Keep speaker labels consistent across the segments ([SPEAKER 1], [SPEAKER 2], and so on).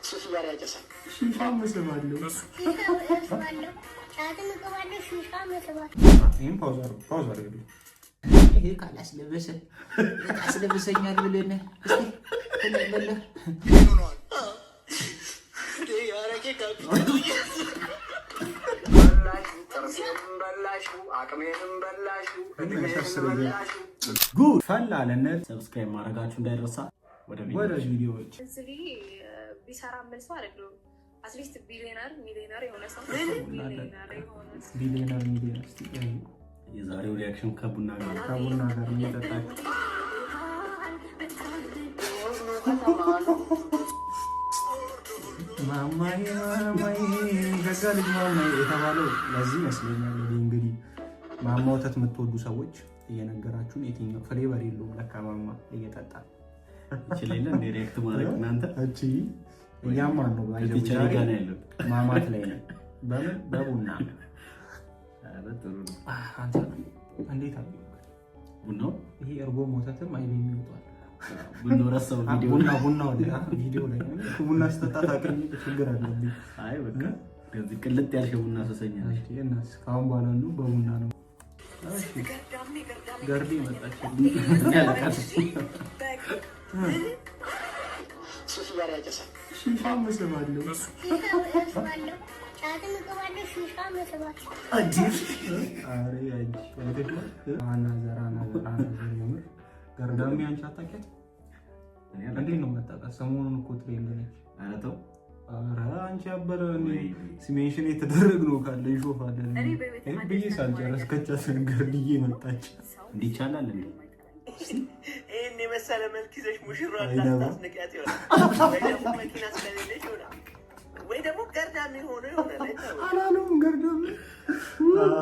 [SPEAKER 1] ሱስ ጋር ያጨሳል።
[SPEAKER 2] ሺሻ መስባለሁ ፓውዝ አድርግ።
[SPEAKER 3] ይሄ ካላስለበሰ ያስለብሰኛል ብለን እስቲ ተለበለ
[SPEAKER 2] ጉድ ፈላለነት
[SPEAKER 4] ሰብስክራይብ ማድረጋችሁ እንዳይረሳ። ወደ
[SPEAKER 2] ቪዲዮዎች
[SPEAKER 5] እዚህ ቢሰራ ምን ሰው አይደለም። አትሊስት ሚሊዮነር የሆነ ሰው
[SPEAKER 2] ቢሊዮነር
[SPEAKER 4] የዛሬው ሪአክሽን ከቡና ጋር
[SPEAKER 2] እየጠጣች ማማዬ ሸጋ ልጅ ማማዬ የተባለው ለዚህ ይመስለኛል። እንግዲህ ማማ ወተት የምትወዱ ሰዎች እየነገራችሁን የትኛው ፍሌቨር የለውም ለካ ማማ እየጠጣ
[SPEAKER 4] ይችላል እንደ ሪአክት ማድረግ እናንተ
[SPEAKER 2] እቺ እያማን ነው ማማት ላይ ነው። በምን በቡና
[SPEAKER 4] ጥሩ ነው።
[SPEAKER 2] አንተ እንዴት አለ
[SPEAKER 4] ቡናው?
[SPEAKER 2] ይሄ እርጎ ወተትም አይብ የሚወጣው
[SPEAKER 4] ቡናው ረሳው
[SPEAKER 2] ቪዲዮ ላይ ቡና ስጠጣ ታውቂኝ ችግር አለብኝ።
[SPEAKER 4] አይ በቃ ከዚህ ቅልጥ ያልሽ ቡና ሰሰኛ ነሽ።
[SPEAKER 2] እናስ ካሁን በኋላ ነው በቡና ነው። እሺ ገርዲ መጣች
[SPEAKER 1] ሱስ ጋር ያጨሳል።
[SPEAKER 2] ሺሻ መስባለሁ ገርዳሚ አንቺ አታውቂያት? እንዴት ነው መጣቃት? ሰሞኑን እኮ ትሬንድ ነች።
[SPEAKER 4] ኧረ ተው
[SPEAKER 2] ኧረ አንቺ አበረ ሲሜንሽን የተደረግ ነው ካለ ይሾፋለን ብዬ ሳልጨረስ ከቻስን ገርድዬ መጣች።
[SPEAKER 4] እንዲህ ይቻላል እንዴ?
[SPEAKER 1] ይሄን የመሰለ መልክ ይዘሽ ሙሽራውን ላታስነቂያት ይሆናል ወይ ደግሞ መኪና ስለሌለሽ ይሆናል ወይ ደግሞ ገርዳሚ ሆኖ ይሆናል።
[SPEAKER 2] አላለም ገርዳሚ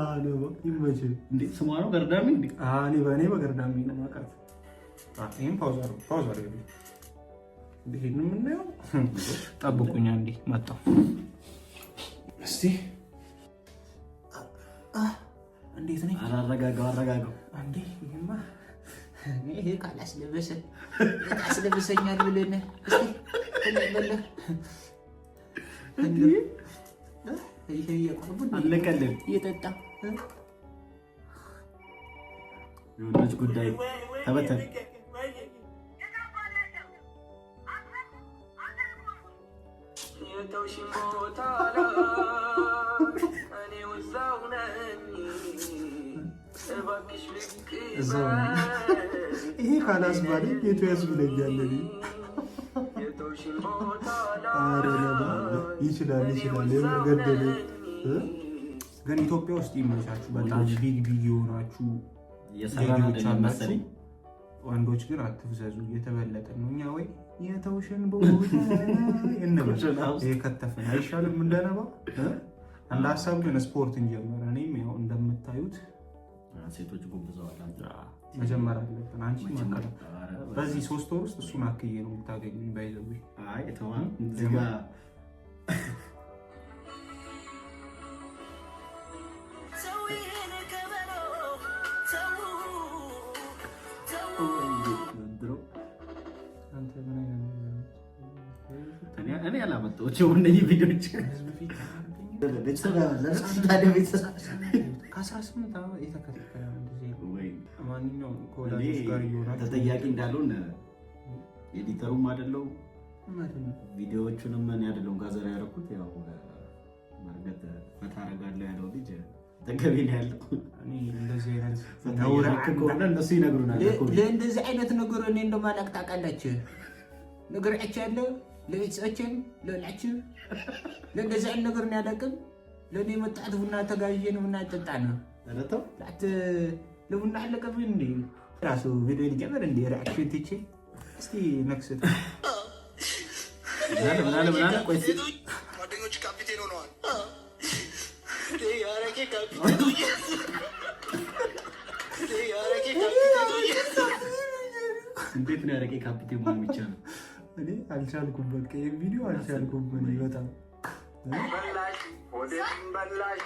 [SPEAKER 2] አለው ይመችል እንዴ?
[SPEAKER 4] ስሟ ነው ገርዳሚ እንዴ?
[SPEAKER 2] በእኔ በገርዳሚ ነው ማውቃት። ይሄን ፓውዝ አድርግ። ይሄን የምናየው ጠብቁኝ አንዴ መጣሁ። እስቲ እንዴት ነኝ?
[SPEAKER 4] አረጋጋው
[SPEAKER 3] አንዴ ይሄማ ይሄ ካላስለበሰ ያስለብሰኛል ብለን እስቲ ተለበለ ይሄ የቆርቡን
[SPEAKER 4] አለቀልን
[SPEAKER 3] እየጠጣ
[SPEAKER 4] የወንዶች ጉዳይ ተበተን
[SPEAKER 2] ይሄ ካላስባለ ቤቱ ያስብለኛል። ይችላል ገደለ። ግን ኢትዮጵያ ውስጥ ይመቻችሁ። በጣም ቢግ የሆናችሁ
[SPEAKER 4] መሰለኝ።
[SPEAKER 2] ወንዶች ግን አትፍዘዙ፣ እየተበለጠን ነው። እኛ ወይ የተውሽን ቦታ እንበል ከተፈን አይሻልም? እንደነባ እንደ ሀሳብ ግን ስፖርት እንጀምር። እኔም ያው እንደምታዩት
[SPEAKER 4] ሴቶች ጎብዘዋል።
[SPEAKER 2] መጀመር አለብን። አንቺ ማከለ በዚህ 3 ወር ውስጥ እሱን አክዬ ነው የምታገኙኝ። ባይዘው
[SPEAKER 4] አይ ተማም እዚጋ እኔ ያላመጣሁቸው እነዚህ ቪዲዮዎች
[SPEAKER 2] ከ18 ዓመት የተከለከለ ማንኛውም
[SPEAKER 4] ተጠያቂ እንዳልሆን ኤዲተሩም አይደለው ቪዲዮዎቹንም እኔ አይደለሁም ጋዘር ያደረኩት። ያው ማርገት ፈታረጋለሁ ያለው ልጅ ተገቢ ነው ያለው። እኔ እንደዚህ አይነት ነው እነሱ ይነግሩናል።
[SPEAKER 3] ለእንደዚህ አይነት ነገር እኔ እንደማላቅ ታውቃላችሁ። ነገርአችሁ ያለ ለቤተሰቦቼም ለላችሁ ለእንደዚህ አይነት ነገር ነው ያላቅም። ለእኔ መጣት ቡና ተጋብዤ ነው ቡና ጠጣ ነው
[SPEAKER 4] አለተው
[SPEAKER 3] ለቡና አለቀብኝ እንዴ? ራሱ ቪዲዮ ሊጀምር እንዴ? ሪአክሽን ትቼ እስቲ ነክስት
[SPEAKER 4] ምናለ ቆይ
[SPEAKER 1] ጓደኞች ካፒቴን ሆነዋል።
[SPEAKER 4] እንዴት ነው ያረቄ ካፒቴን መሆን የሚቻለው?
[SPEAKER 2] እኔ አልቻልኩም። በቃ ይሄን ቪዲዮ አልቻልኩም። በጣም
[SPEAKER 1] በላሽ ሆዴም በላሽ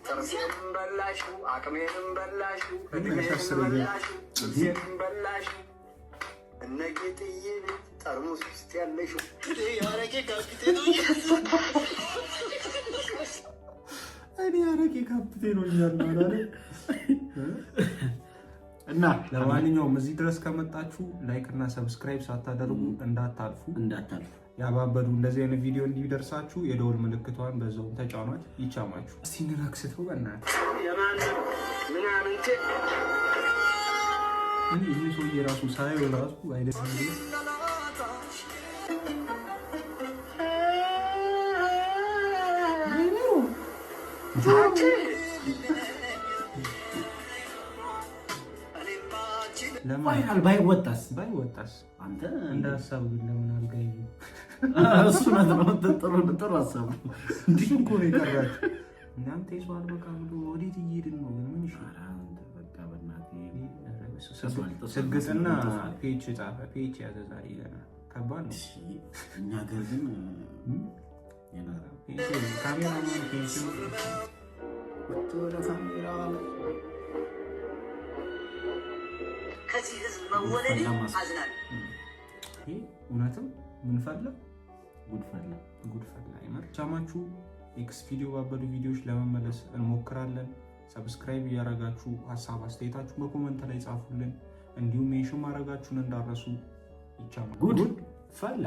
[SPEAKER 1] ጥርሴም በላሽ አቅሜንም በላሽ እድሜንም በላሽ ጥርሴንም በላሽ እነ ጌጥዬ ጠርሙስ ውስጥ ያለሽው ያረቄ ካፒቴኑ
[SPEAKER 2] እኔ ያረቄ ካፒቴኑ እያልነው እና ለማንኛውም እዚህ ድረስ ከመጣችሁ ላይክ እና ሰብስክራይብ ሳታደርጉ እንዳታልፉ። ያባበዱ እንደዚህ አይነት ቪዲዮ እንዲደርሳችሁ የደወል ምልክቷን በዛውም ተጫኗት። ይቻማችሁ። እስቲ እንራክስተው በእናትህ ይህ ሰውዬ ራሱ ሳየው ራሱ አይደለም
[SPEAKER 4] ለማን ባይወጣስ
[SPEAKER 2] አንተ እንደ ሀሳብ ግን ለምን አልጋይ
[SPEAKER 4] እሱ ነው ጥሩ ሀሳብ
[SPEAKER 2] እንዲህ እኮ ነው የቀራችሁ እናንተ ይዟል። በቃ ብሎ ወዴት እየሄድን ነው? ግን ምን ይሻላል?
[SPEAKER 4] በቃ በእናትህ
[SPEAKER 2] ስግጥና ፔጅ ጻፈ። ፔጅ ያዘ ዛሬ ገና ከባድ ነው።
[SPEAKER 4] እኛ ገር ግን
[SPEAKER 2] ካሜራማን ፔጅ
[SPEAKER 1] ከዚህ ህዝብ መወለድ አዝናለሁ።
[SPEAKER 2] እውነትም ምንፈለ
[SPEAKER 4] ጉድፈላ
[SPEAKER 2] አይመር ቻማችሁ ኤክስ ቪዲዮ ባበዱ ቪዲዮዎች ለመመለስ እንሞክራለን። ሰብስክራይብ እያደረጋችሁ ሀሳብ አስተያየታችሁ በኮመንት ላይ ጻፉልን። እንዲሁም ሜንሽን ማድረጋችሁን እንዳረሱ። ይቻማ ጉድ ፈላ